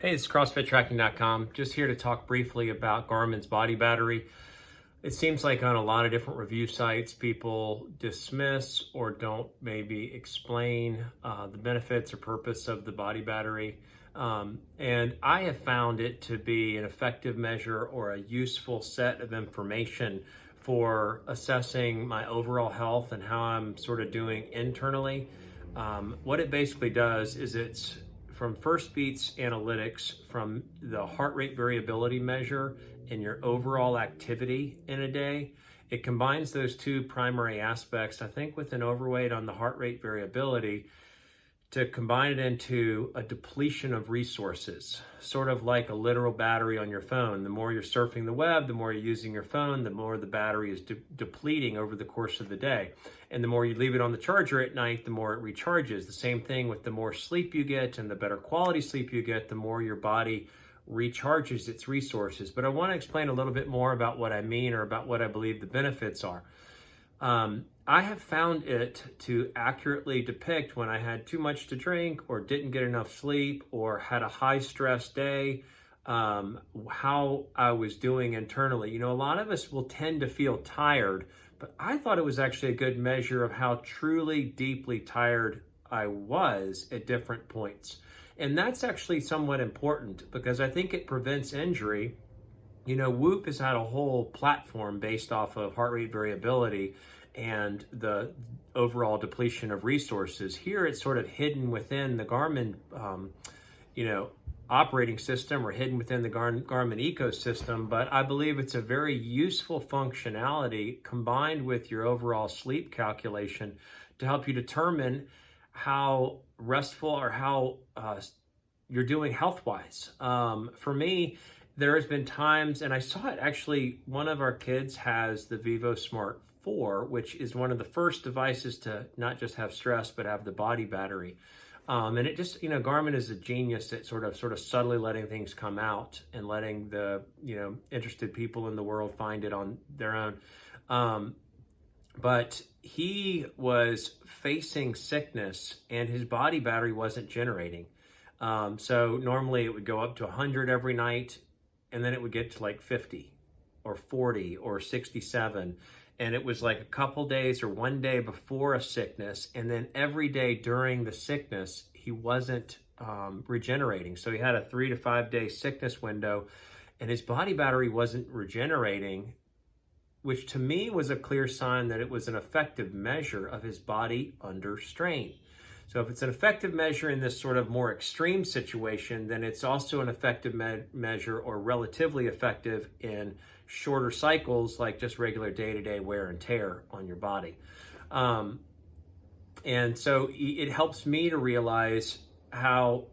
Hey, it's CrossFitTracking.com. Just here to talk briefly about Garmin's body battery. It seems like on a lot of different review sites, people dismiss or don't maybe explain the benefits or purpose of the body battery. And I have found it to be an effective measure or a useful set of information for assessing my overall health and how I'm sort of doing internally. What it basically does is it's from First Beats analytics, from the heart rate variability measure and your overall activity in a day. It combines those two primary aspects, I think, with an overweight on the heart rate variability, to combine it into a depletion of resources, sort of like a literal battery on your phone. The more you're surfing the web, the more you're using your phone, the more the battery is depleting over the course of the day. And the more you leave it on the charger at night, the more it recharges. The same thing with the more sleep you get and the better quality sleep you get, the more your body recharges its resources. But I want to explain a little bit more about what I mean, or about what I believe the benefits are. I have found it to accurately depict when I had too much to drink or didn't get enough sleep or had a high stress day, how I was doing internally. You know, a lot of us will tend to feel tired, but I thought it was actually a good measure of how truly deeply tired I was at different points. And that's actually somewhat important because I think it prevents injury. You know, Whoop has had a whole platform based off of heart rate variability and the overall depletion of resources. Here it's sort of hidden within the Garmin, operating system, or hidden within the Garmin ecosystem, but I believe it's a very useful functionality combined with your overall sleep calculation to help you determine how restful or how you're doing health-wise. For me, there has been times, and I saw it actually, one of our kids has the Vivo Smart 4, which is one of the first devices to not just have stress, but have the body battery. And it just, Garmin is a genius at sort of subtly letting things come out and letting the, interested people in the world find it on their own. But he was facing sickness and his body battery wasn't generating. So normally it would go up to 100 every night, and then it would get to like 50 or 40 or 67. And it was like a couple days or one day before a sickness. And then every day during the sickness, he wasn't regenerating. So he had a 3 to 5 day sickness window and his body battery wasn't regenerating, which to me was a clear sign that it was an effective measure of his body under strain. So if it's an effective measure in this sort of more extreme situation, then it's also an effective measure, or relatively effective in shorter cycles, like just regular day-to-day wear and tear on your body. And so it helps me to realize how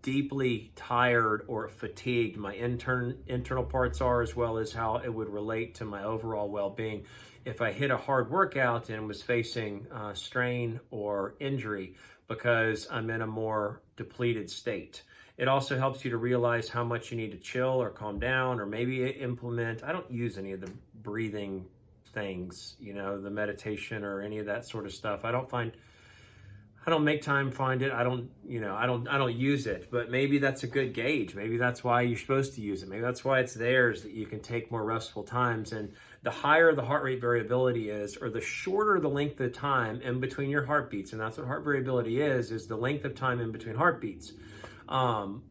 deeply tired or fatigued my internal parts are, as well as how it would relate to my overall well-being if I hit a hard workout and was facing strain or injury, because I'm in a more depleted state. It also helps you to realize how much you need to chill or calm down, or maybe implement. I don't use any of the breathing things, the meditation or any of that sort of stuff. I don't make time find it. I don't use it, but maybe that's a good gauge. Maybe that's why you're supposed to use it. Maybe that's why it's there, is that you can take more restful times. And the higher the heart rate variability is, or the shorter the length of time in between your heartbeats, and that's what heart variability is the length of time in between heartbeats. And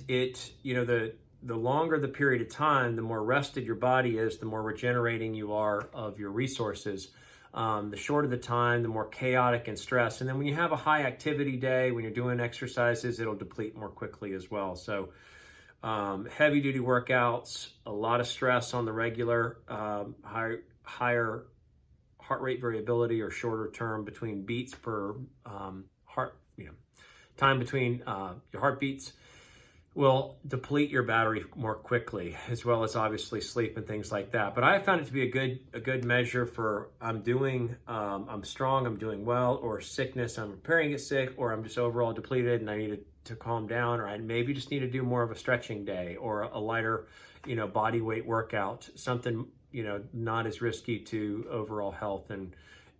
it, the longer the period of time, the more rested your body is, the more regenerating you are of your resources. The shorter the time, the more chaotic and stressed. And then when you have a high activity day, when you're doing exercises, it'll deplete more quickly as well. So heavy duty workouts, a lot of stress on the regular, higher heart rate variability, or shorter term between beats per time between your heartbeats, will deplete your battery more quickly, as well as obviously sleep and things like that. But I found it to be a good measure for I'm strong, I'm doing well, or sickness, I'm preparing to get sick, or I'm just overall depleted and I need to calm down, or I maybe just need to do more of a stretching day, or a lighter, body weight workout, something, not as risky to overall health and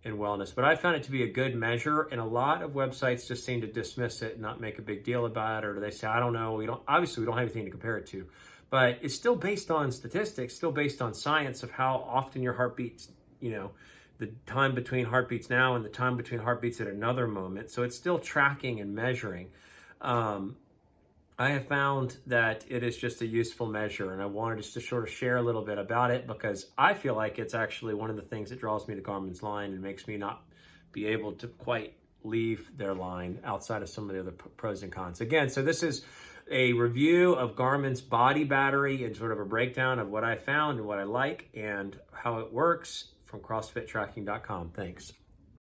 in wellness, but I found it to be a good measure, and a lot of websites just seem to dismiss it and not make a big deal about it, or they say, I don't know, we don't have anything to compare it to, but it's still based on statistics, still based on science of how often your heart beats, the time between heartbeats now and the time between heartbeats at another moment. So it's still tracking and measuring. I have found that it is just a useful measure, and I wanted just to sort of share a little bit about it because I feel like it's actually one of the things that draws me to Garmin's line and makes me not be able to quite leave their line outside of some of the other pros and cons. Again, so this is a review of Garmin's body battery and sort of a breakdown of what I found and what I like and how it works from CrossFitTracking.com. Thanks.